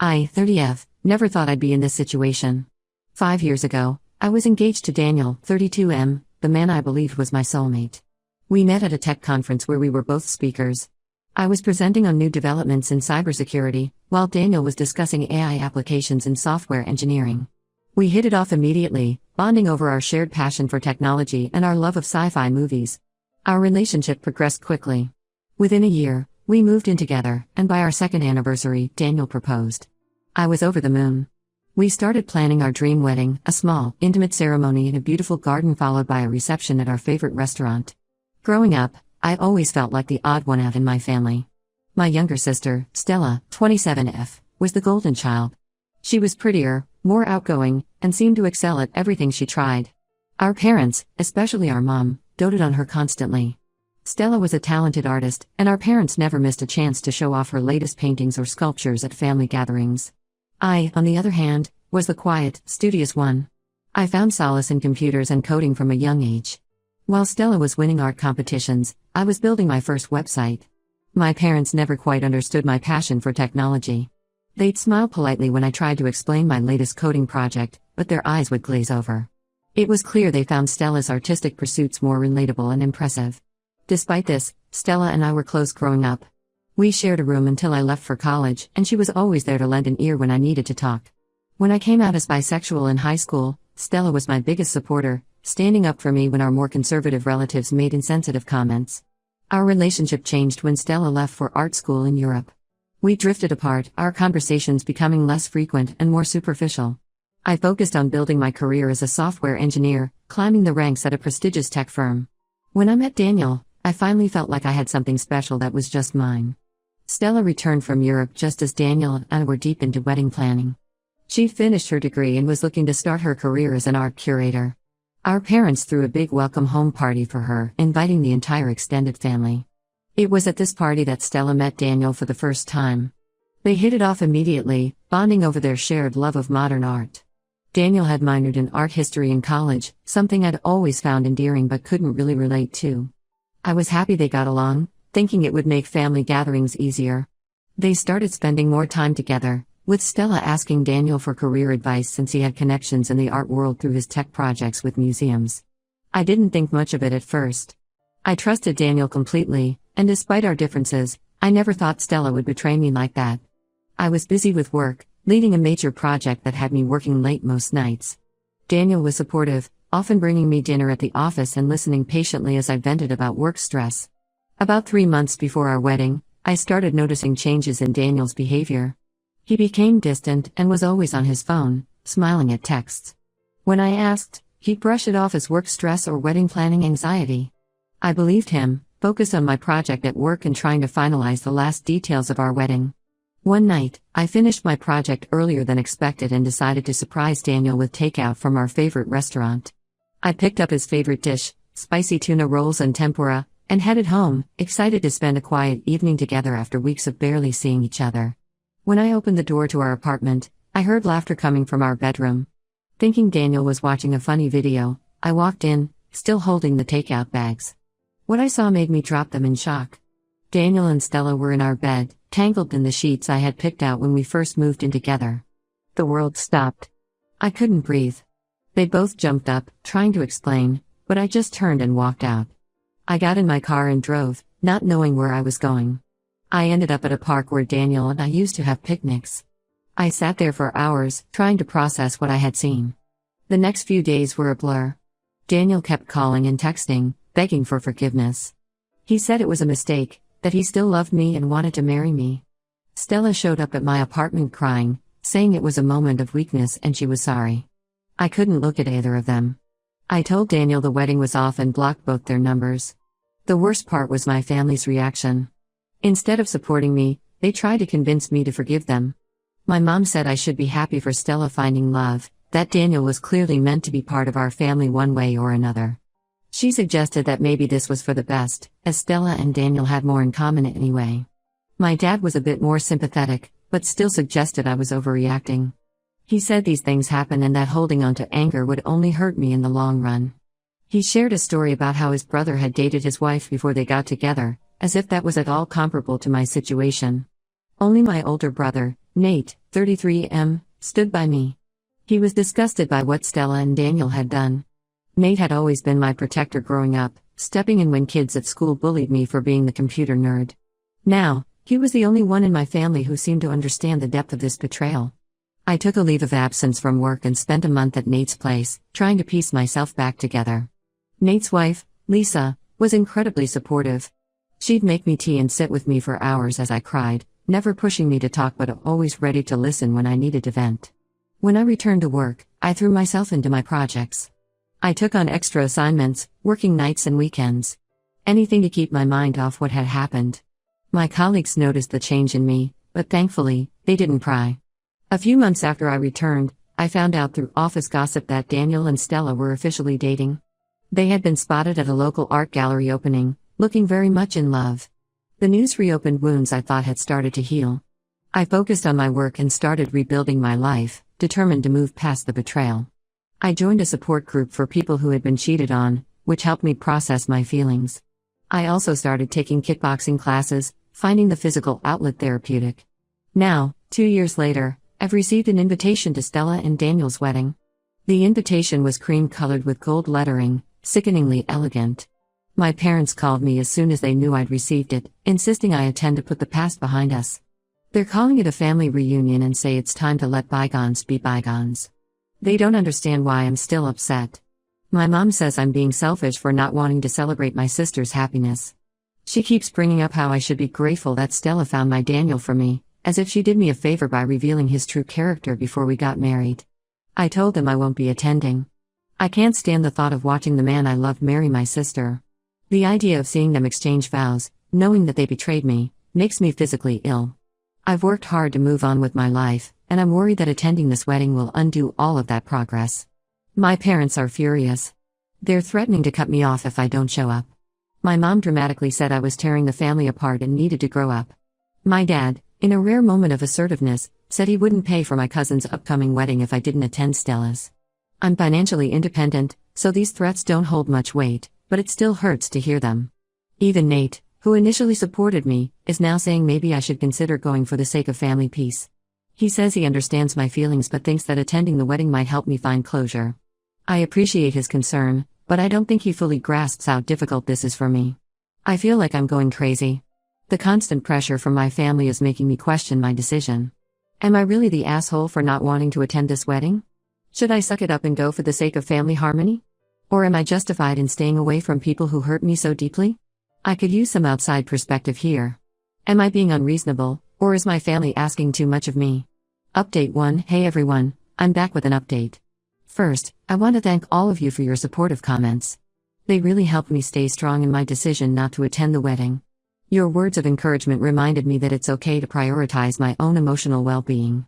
I, 30F, never thought I'd be in this situation. 5 years ago, I was engaged to Daniel, 32M, the man I believed was my soulmate. We met at a tech conference where we were both speakers. I was presenting on new developments in cybersecurity, while Daniel was discussing AI applications in software engineering. We hit it off immediately, bonding over our shared passion for technology and our love of sci-fi movies. Our relationship progressed quickly. Within a year, we moved in together, and by our second anniversary, Daniel proposed. I was over the moon. We started planning our dream wedding, a small, intimate ceremony in a beautiful garden followed by a reception at our favorite restaurant. Growing up, I always felt like the odd one out in my family. My younger sister, Stella, 27F, was the golden child. She was prettier, more outgoing, and seemed to excel at everything she tried. Our parents, especially our mom, doted on her constantly. Stella was a talented artist, and our parents never missed a chance to show off her latest paintings or sculptures at family gatherings. I, on the other hand, was the quiet, studious one. I found solace in computers and coding from a young age. While Stella was winning art competitions, I was building my first website. My parents never quite understood my passion for technology. They'd smile politely when I tried to explain my latest coding project, but their eyes would glaze over. It was clear they found Stella's artistic pursuits more relatable and impressive. Despite this, Stella and I were close growing up. We shared a room until I left for college, and she was always there to lend an ear when I needed to talk. When I came out as bisexual in high school, Stella was my biggest supporter, standing up for me when our more conservative relatives made insensitive comments. Our relationship changed when Stella left for art school in Europe. We drifted apart, our conversations becoming less frequent and more superficial. I focused on building my career as a software engineer, climbing the ranks at a prestigious tech firm. When I met Daniel, I finally felt like I had something special that was just mine. Stella returned from Europe just as Daniel and I were deep into wedding planning. She'd finished her degree and was looking to start her career as an art curator. Our parents threw a big welcome home party for her, inviting the entire extended family. It was at this party that Stella met Daniel for the first time. They hit it off immediately, bonding over their shared love of modern art. Daniel had minored in art history in college, something I'd always found endearing but couldn't really relate to. I was happy they got along, thinking it would make family gatherings easier. They started spending more time together, with Stella asking Daniel for career advice since he had connections in the art world through his tech projects with museums. I didn't think much of it at first. I trusted Daniel completely, and despite our differences, I never thought Stella would betray me like that. I was busy with work, leading a major project that had me working late most nights. Daniel was supportive, often bringing me dinner at the office and listening patiently as I vented about work stress. About 3 months before our wedding, I started noticing changes in Daniel's behavior. He became distant and was always on his phone, smiling at texts. When I asked, he'd brush it off as work stress or wedding planning anxiety. I believed him, focused on my project at work and trying to finalize the last details of our wedding. One night, I finished my project earlier than expected and decided to surprise Daniel with takeout from our favorite restaurant. I picked up his favorite dish, spicy tuna rolls and tempura, and headed home, excited to spend a quiet evening together after weeks of barely seeing each other. When I opened the door to our apartment, I heard laughter coming from our bedroom. Thinking Daniel was watching a funny video, I walked in, still holding the takeout bags. What I saw made me drop them in shock. Daniel and Stella were in our bed, tangled in the sheets I had picked out when we first moved in together. The world stopped. I couldn't breathe. They both jumped up, trying to explain, but I just turned and walked out. I got in my car and drove, not knowing where I was going. I ended up at a park where Daniel and I used to have picnics. I sat there for hours, trying to process what I had seen. The next few days were a blur. Daniel kept calling and texting, begging for forgiveness. He said it was a mistake, that he still loved me and wanted to marry me. Stella showed up at my apartment crying, saying it was a moment of weakness and she was sorry. I couldn't look at either of them. I told Daniel the wedding was off and blocked both their numbers. The worst part was my family's reaction. Instead of supporting me, they tried to convince me to forgive them. My mom said I should be happy for Stella finding love, that Daniel was clearly meant to be part of our family one way or another. She suggested that maybe this was for the best, as Stella and Daniel had more in common anyway. My dad was a bit more sympathetic, but still suggested I was overreacting. He said these things happen and that holding on to anger would only hurt me in the long run. He shared a story about how his brother had dated his wife before they got together, as if that was at all comparable to my situation. Only my older brother, Nate, 33M, stood by me. He was disgusted by what Stella and Daniel had done. Nate had always been my protector growing up, stepping in when kids at school bullied me for being the computer nerd. Now, he was the only one in my family who seemed to understand the depth of this betrayal. I took a leave of absence from work and spent a month at Nate's place, trying to piece myself back together. Nate's wife, Lisa, was incredibly supportive. She'd make me tea and sit with me for hours as I cried, never pushing me to talk but always ready to listen when I needed to vent. When I returned to work, I threw myself into my projects. I took on extra assignments, working nights and weekends. Anything to keep my mind off what had happened. My colleagues noticed the change in me, but thankfully, they didn't pry. A few months after I returned, I found out through office gossip that Daniel and Stella were officially dating. They had been spotted at a local art gallery opening, looking very much in love. The news reopened wounds I thought had started to heal. I focused on my work and started rebuilding my life, determined to move past the betrayal. I joined a support group for people who had been cheated on, which helped me process my feelings. I also started taking kickboxing classes, finding the physical outlet therapeutic. Now, 2 years later, I've received an invitation to Stella and Daniel's wedding. The invitation was cream-colored with gold lettering, sickeningly elegant. My parents called me as soon as they knew I'd received it, insisting I attend to put the past behind us. They're calling it a family reunion and say it's time to let bygones be bygones. They don't understand why I'm still upset. My mom says I'm being selfish for not wanting to celebrate my sister's happiness. She keeps bringing up how I should be grateful that Stella found my Daniel for me, as if she did me a favor by revealing his true character before we got married. I told them I won't be attending. I can't stand the thought of watching the man I love marry my sister. The idea of seeing them exchange vows, knowing that they betrayed me, makes me physically ill. I've worked hard to move on with my life, and I'm worried that attending this wedding will undo all of that progress. My parents are furious. They're threatening to cut me off if I don't show up. My mom dramatically said I was tearing the family apart and needed to grow up. My dad, in a rare moment of assertiveness, said he wouldn't pay for my cousin's upcoming wedding if I didn't attend Stella's. I'm financially independent, so these threats don't hold much weight, but it still hurts to hear them. Even Nate, who initially supported me, is now saying maybe I should consider going for the sake of family peace. He says he understands my feelings but thinks that attending the wedding might help me find closure. I appreciate his concern, but I don't think he fully grasps how difficult this is for me. I feel like I'm going crazy. The constant pressure from my family is making me question my decision. Am I really the asshole for not wanting to attend this wedding? Should I suck it up and go for the sake of family harmony? Or am I justified in staying away from people who hurt me so deeply? I could use some outside perspective here. Am I being unreasonable, or is my family asking too much of me? Update 1. Hey everyone, I'm back with an update. First, I want to thank all of you for your supportive comments. They really helped me stay strong in my decision not to attend the wedding. Your words of encouragement reminded me that it's okay to prioritize my own emotional well-being.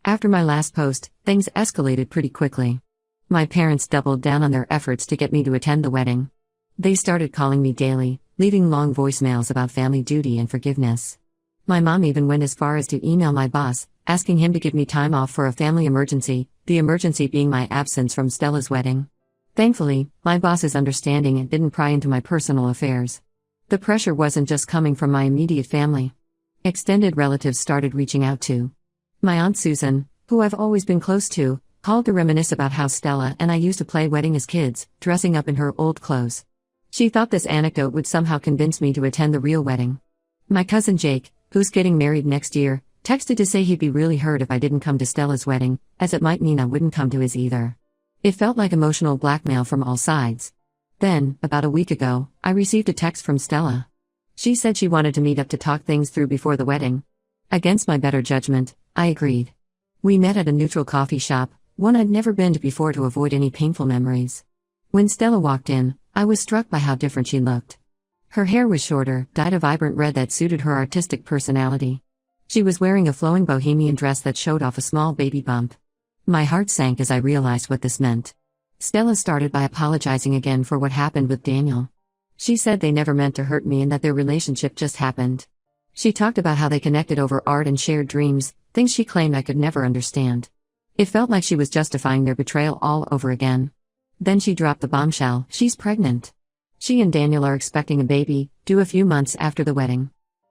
After my last post, things escalated pretty quickly. My parents doubled down on their efforts to get me to attend the wedding. They started calling me daily, leaving long voicemails about family duty and forgiveness. My mom even went as far as to email my boss, asking him to give me time off for a family emergency, the emergency being my absence from Stella's wedding. Thankfully, my boss is understanding and didn't pry into my personal affairs. The pressure wasn't just coming from my immediate family. Extended relatives started reaching out too. My Aunt Susan, who I've always been close to, called to reminisce about how Stella and I used to play wedding as kids, dressing up in her old clothes. She thought this anecdote would somehow convince me to attend the real wedding. My cousin Jake, who's getting married next year, texted to say he'd be really hurt if I didn't come to Stella's wedding, as it might mean I wouldn't come to his either. It felt like emotional blackmail from all sides. Then, about a week ago, I received a text from Stella. She said she wanted to meet up to talk things through before the wedding. Against my better judgment, I agreed. We met at a neutral coffee shop, one I'd never been to before to avoid any painful memories. When Stella walked in, I was struck by how different she looked. Her hair was shorter, dyed a vibrant red that suited her artistic personality. She was wearing a flowing bohemian dress that showed off a small baby bump. My heart sank as I realized what this meant. Stella started by apologizing again for what happened with Daniel. She said they never meant to hurt me and that their relationship just happened. She talked about how they connected over art and shared dreams, things she claimed I could never understand. It felt like she was justifying their betrayal all over again. Then she dropped the bombshell: she's pregnant. She and Daniel are expecting a baby, due a few months after the wedding.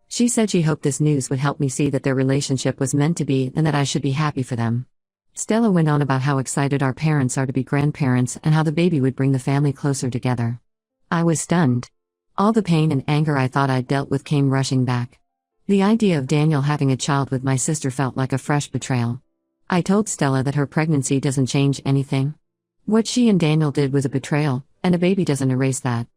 She said she hoped this news would help me see that their relationship was meant to be and that I should be happy for them. Stella went on about how excited our parents are to be grandparents and how the baby would bring the family closer together. I was stunned. All the pain and anger I thought I'd dealt with came rushing back. The idea of Daniel having a child with my sister felt like a fresh betrayal. I told Stella that her pregnancy doesn't change anything. What she and Daniel did was a betrayal, and a baby doesn't erase that.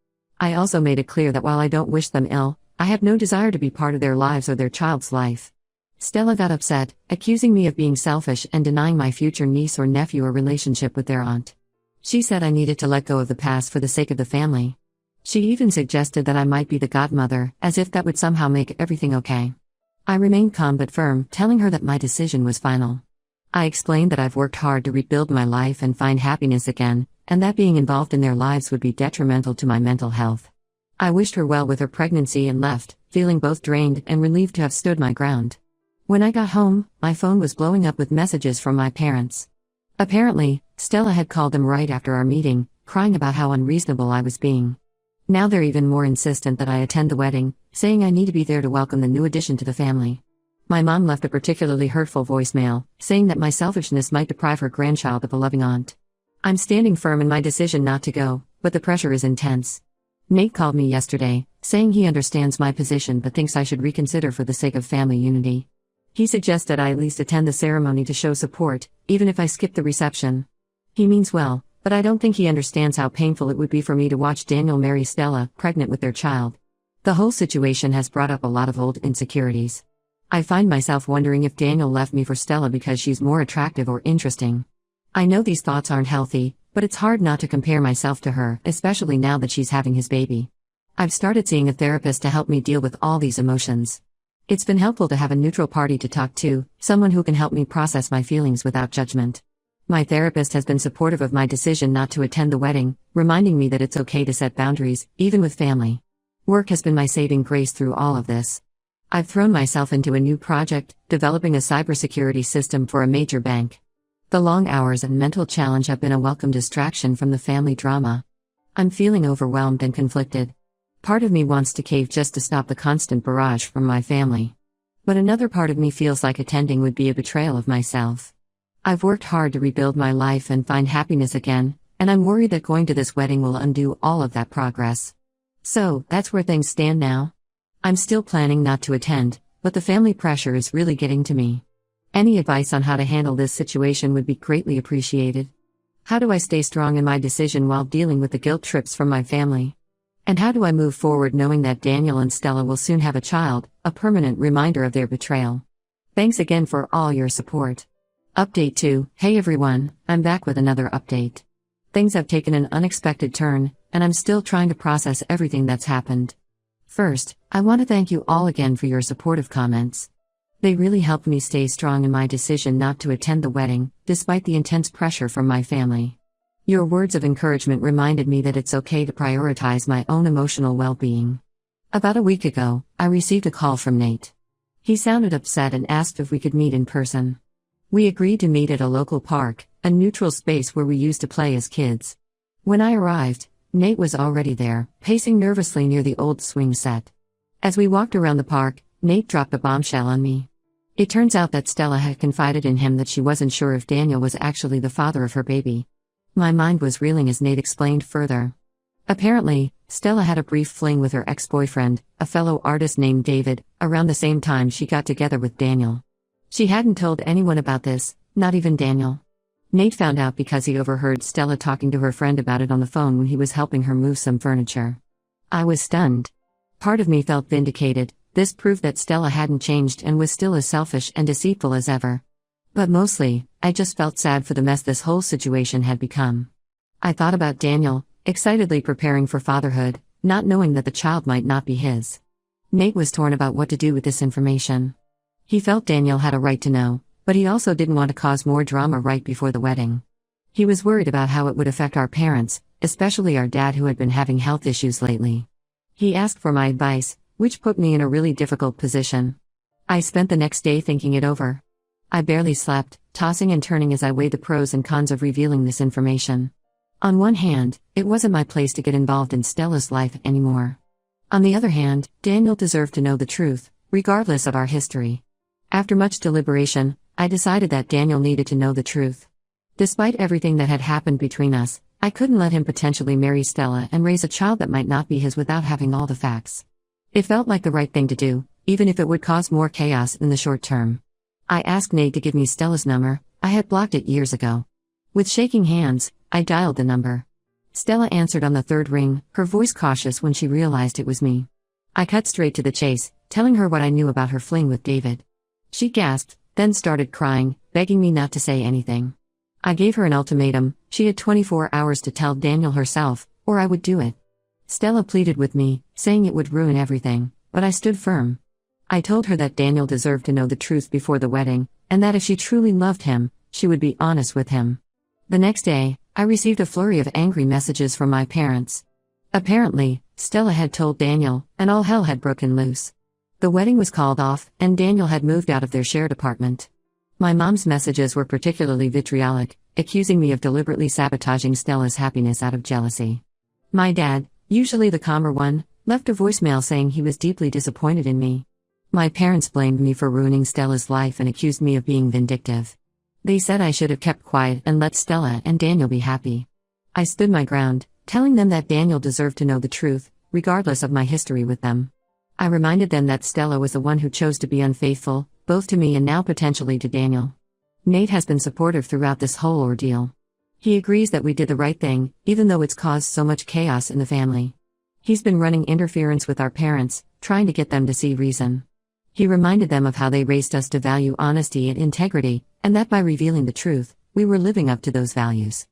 I also made it clear that while I don't wish them ill, I have no desire to be part of their lives or their child's life. Stella got upset, accusing me of being selfish and denying my future niece or nephew a relationship with their aunt. She said I needed to let go of the past for the sake of the family. She even suggested that I might be the godmother, as if that would somehow make everything okay. I remained calm but firm, telling her that my decision was final. I explained that I've worked hard to rebuild my life and find happiness again, and that being involved in their lives would be detrimental to my mental health. I wished her well with her pregnancy and left, feeling both drained and relieved to have stood my ground. When I got home, my phone was blowing up with messages from my parents. Apparently, Stella had called them right after our meeting, crying about how unreasonable I was being. Now they're even more insistent that I attend the wedding, saying I need to be there to welcome the new addition to the family. My mom left a particularly hurtful voicemail, saying that my selfishness might deprive her grandchild of a loving aunt. I'm standing firm in my decision not to go, but the pressure is intense. Nate called me yesterday, saying he understands my position but thinks I should reconsider for the sake of family unity. He suggested I at least attend the ceremony to show support, even if I skip the reception. He means well, but I don't think he understands how painful it would be for me to watch Daniel marry Stella, pregnant with their child. The whole situation has brought up a lot of old insecurities. I find myself wondering if Daniel left me for Stella because she's more attractive or interesting. I know these thoughts aren't healthy, but it's hard not to compare myself to her, especially now that she's having his baby. I've started seeing a therapist to help me deal with all these emotions. It's been helpful to have a neutral party to talk to, someone who can help me process my feelings without judgment. My therapist has been supportive of my decision not to attend the wedding, reminding me that it's okay to set boundaries, even with family. Work has been my saving grace through all of this. I've thrown myself into a new project, developing a cybersecurity system for a major bank. The long hours and mental challenge have been a welcome distraction from the family drama. I'm feeling overwhelmed and conflicted. Part of me wants to cave just to stop the constant barrage from my family. But another part of me feels like attending would be a betrayal of myself. I've worked hard to rebuild my life and find happiness again, and I'm worried that going to this wedding will undo all of that progress. So, that's where things stand now. I'm still planning not to attend, but the family pressure is really getting to me. Any advice on how to handle this situation would be greatly appreciated. How do I stay strong in my decision while dealing with the guilt trips from my family? And how do I move forward knowing that Daniel and Stella will soon have a child, a permanent reminder of their betrayal? Thanks again for all your support. Update 2. Hey everyone, I'm back with another update. Things have taken an unexpected turn, and I'm still trying to process everything that's happened. First, I want to thank you all again for your supportive comments. They really helped me stay strong in my decision not to attend the wedding, despite the intense pressure from my family. Your words of encouragement reminded me that it's okay to prioritize my own emotional well-being. About a week ago, I received a call from Nate. He sounded upset and asked if we could meet in person. We agreed to meet at a local park, a neutral space where we used to play as kids. When I arrived, Nate was already there, pacing nervously near the old swing set. As we walked around the park, Nate dropped a bombshell on me. It turns out that Stella had confided in him that she wasn't sure if Daniel was actually the father of her baby. My mind was reeling as Nate explained further. Apparently, Stella had a brief fling with her ex-boyfriend, a fellow artist named David, around the same time she got together with Daniel. She hadn't told anyone about this, not even Daniel. Nate found out because he overheard Stella talking to her friend about it on the phone when he was helping her move some furniture. I was stunned. Part of me felt vindicated. This proved that Stella hadn't changed and was still as selfish and deceitful as ever. But mostly, I just felt sad for the mess this whole situation had become. I thought about Daniel, excitedly preparing for fatherhood, not knowing that the child might not be his. Nate was torn about what to do with this information. He felt Daniel had a right to know, but he also didn't want to cause more drama right before the wedding. He was worried about how it would affect our parents, especially our dad who had been having health issues lately. He asked for my advice, which put me in a really difficult position. I spent the next day thinking it over. I barely slept, tossing and turning as I weighed the pros and cons of revealing this information. On one hand, it wasn't my place to get involved in Stella's life anymore. On the other hand, Daniel deserved to know the truth, regardless of our history. After much deliberation, I decided that Daniel needed to know the truth. Despite everything that had happened between us, I couldn't let him potentially marry Stella and raise a child that might not be his without having all the facts. It felt like the right thing to do, even if it would cause more chaos in the short term. I asked Nate to give me Stella's number. I had blocked it years ago. With shaking hands, I dialed the number. Stella answered on the third ring, her voice cautious when she realized it was me. I cut straight to the chase, telling her what I knew about her fling with David. She gasped, then started crying, begging me not to say anything. I gave her an ultimatum. She had 24 hours to tell Daniel herself, or I would do it. Stella pleaded with me, saying it would ruin everything, but I stood firm. I told her that Daniel deserved to know the truth before the wedding, and that if she truly loved him, she would be honest with him. The next day, I received a flurry of angry messages from my parents. Apparently, Stella had told Daniel, and all hell had broken loose. The wedding was called off, and Daniel had moved out of their shared apartment. My mom's messages were particularly vitriolic, accusing me of deliberately sabotaging Stella's happiness out of jealousy. My dad, usually the calmer one, left a voicemail saying he was deeply disappointed in me. My parents blamed me for ruining Stella's life and accused me of being vindictive. They said I should have kept quiet and let Stella and Daniel be happy. I stood my ground, telling them that Daniel deserved to know the truth, regardless of my history with them. I reminded them that Stella was the one who chose to be unfaithful, both to me and now potentially to Daniel. Nate has been supportive throughout this whole ordeal. He agrees that we did the right thing, even though it's caused so much chaos in the family. He's been running interference with our parents, trying to get them to see reason. He reminded them of how they raised us to value honesty and integrity, and that by revealing the truth, we were living up to those values.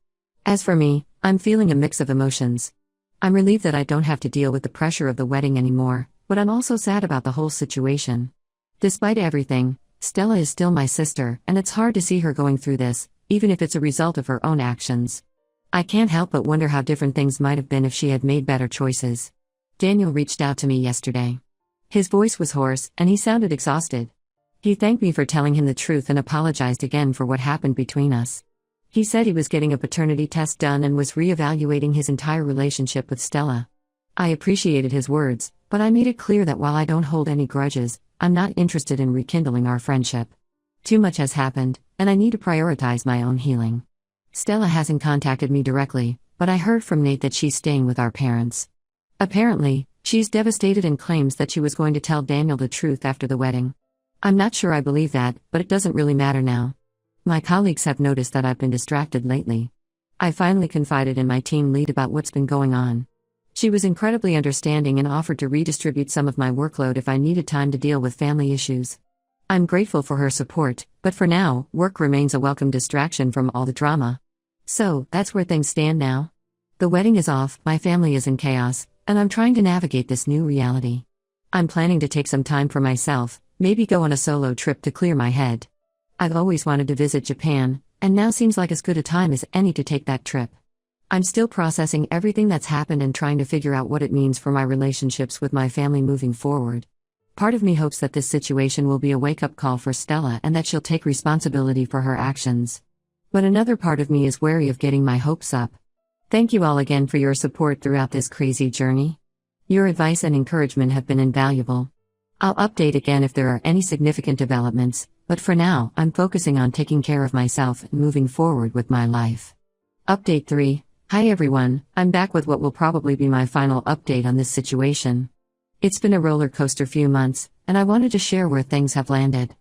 As for me, I'm feeling a mix of emotions. I'm relieved that I don't have to deal with the pressure of the wedding anymore, but I'm also sad about the whole situation. Despite everything, Stella is still my sister, and it's hard to see her going through this, even if it's a result of her own actions. I can't help but wonder how different things might have been if she had made better choices. Daniel reached out to me yesterday. His voice was hoarse, and he sounded exhausted. He thanked me for telling him the truth and apologized again for what happened between us. He said he was getting a paternity test done and was re-evaluating his entire relationship with Stella. I appreciated his words, but I made it clear that while I don't hold any grudges, I'm not interested in rekindling our friendship. Too much has happened, and I need to prioritize my own healing. Stella hasn't contacted me directly, but I heard from Nate that she's staying with our parents. Apparently, she's devastated and claims that she was going to tell Daniel the truth after the wedding. I'm not sure I believe that, but it doesn't really matter now. My colleagues have noticed that I've been distracted lately. I finally confided in my team lead about what's been going on. She was incredibly understanding and offered to redistribute some of my workload if I needed time to deal with family issues. I'm grateful for her support, but for now, work remains a welcome distraction from all the drama. So, that's where things stand now. The wedding is off, my family is in chaos, and I'm trying to navigate this new reality. I'm planning to take some time for myself, maybe go on a solo trip to clear my head. I've always wanted to visit Japan, and now seems like as good a time as any to take that trip. I'm still processing everything that's happened and trying to figure out what it means for my relationships with my family moving forward. Part of me hopes that this situation will be a wake-up call for Stella and that she'll take responsibility for her actions. But another part of me is wary of getting my hopes up. Thank you all again for your support throughout this crazy journey. Your advice and encouragement have been invaluable. I'll update again if there are any significant developments, but for now, I'm focusing on taking care of myself and moving forward with my life. Update 3. Hi everyone, I'm back with what will probably be my final update on this situation. It's been a roller coaster few months, and I wanted to share where things have landed.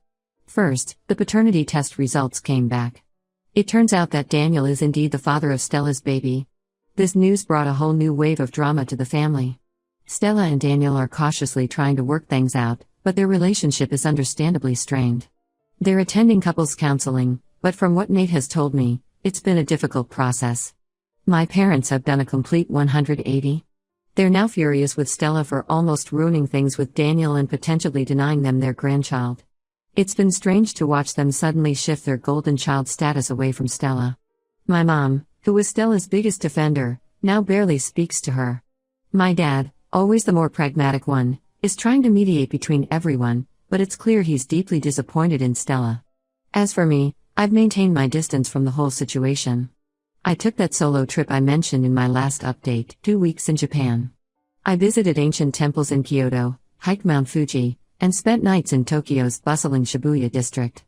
First, the paternity test results came back. It turns out that Daniel is indeed the father of Stella's baby. This news brought a whole new wave of drama to the family. Stella and Daniel are cautiously trying to work things out, but their relationship is understandably strained. They're attending couples counseling, but from what Nate has told me, it's been a difficult process. My parents have done a complete 180. They're now furious with Stella for almost ruining things with Daniel and potentially denying them their grandchild. It's been strange to watch them suddenly shift their golden child status away from Stella. My mom, who was Stella's biggest defender, now barely speaks to her. My dad, always the more pragmatic one, is trying to mediate between everyone, but it's clear he's deeply disappointed in Stella. As for me, I've maintained my distance from the whole situation. I took that solo trip I mentioned in my last update, 2 weeks in Japan. I visited ancient temples in Kyoto, hiked Mount Fuji, and spent nights in Tokyo's bustling Shibuya district.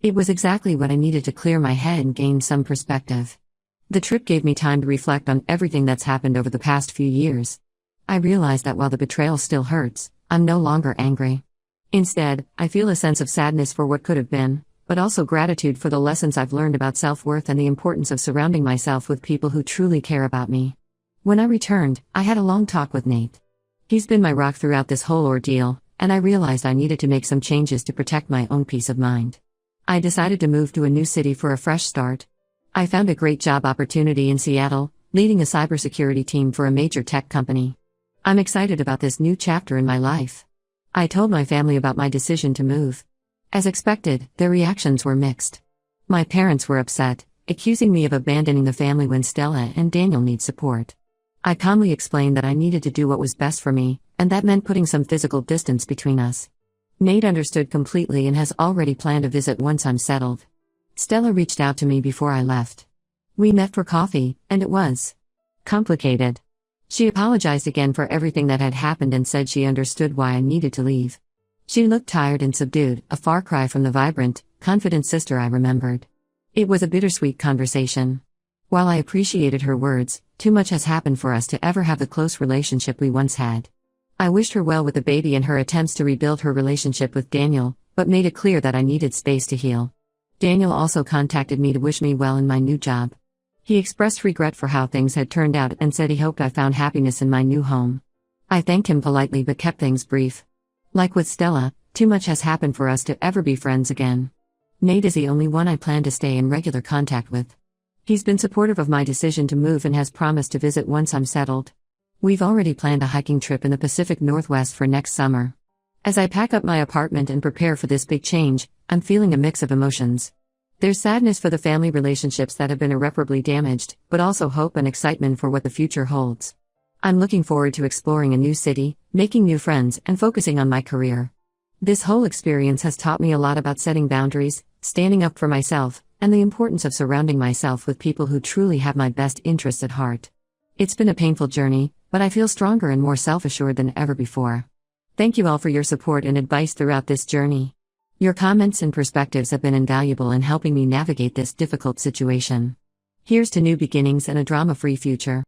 It was exactly what I needed to clear my head and gain some perspective. The trip gave me time to reflect on everything that's happened over the past few years. I realized that while the betrayal still hurts, I'm no longer angry. Instead, I feel a sense of sadness for what could have been, but also gratitude for the lessons I've learned about self-worth and the importance of surrounding myself with people who truly care about me. When I returned, I had a long talk with Nate. He's been my rock throughout this whole ordeal, and I realized I needed to make some changes to protect my own peace of mind. I decided to move to a new city for a fresh start. I found a great job opportunity in Seattle, leading a cybersecurity team for a major tech company. I'm excited about this new chapter in my life. I told my family about my decision to move. As expected, their reactions were mixed. My parents were upset, accusing me of abandoning the family when Stella and Daniel need support. I calmly explained that I needed to do what was best for me, and that meant putting some physical distance between us. Nate understood completely and has already planned a visit once I'm settled. Stella reached out to me before I left. We met for coffee, and it was complicated. She apologized again for everything that had happened and said she understood why I needed to leave. She looked tired and subdued, a far cry from the vibrant, confident sister I remembered. It was a bittersweet conversation. While I appreciated her words, too much has happened for us to ever have the close relationship we once had. I wished her well with the baby and her attempts to rebuild her relationship with Daniel, but made it clear that I needed space to heal. Daniel also contacted me to wish me well in my new job. He expressed regret for how things had turned out and said he hoped I found happiness in my new home. I thanked him politely but kept things brief. Like with Stella, too much has happened for us to ever be friends again. Nate is the only one I plan to stay in regular contact with. He's been supportive of my decision to move and has promised to visit once I'm settled. We've already planned a hiking trip in the Pacific Northwest for next summer. As I pack up my apartment and prepare for this big change, I'm feeling a mix of emotions. There's sadness for the family relationships that have been irreparably damaged, but also hope and excitement for what the future holds. I'm looking forward to exploring a new city, making new friends, and focusing on my career. This whole experience has taught me a lot about setting boundaries, standing up for myself, and the importance of surrounding myself with people who truly have my best interests at heart. It's been a painful journey, but I feel stronger and more self-assured than ever before. Thank you all for your support and advice throughout this journey. Your comments and perspectives have been invaluable in helping me navigate this difficult situation. Here's to new beginnings and a drama-free future.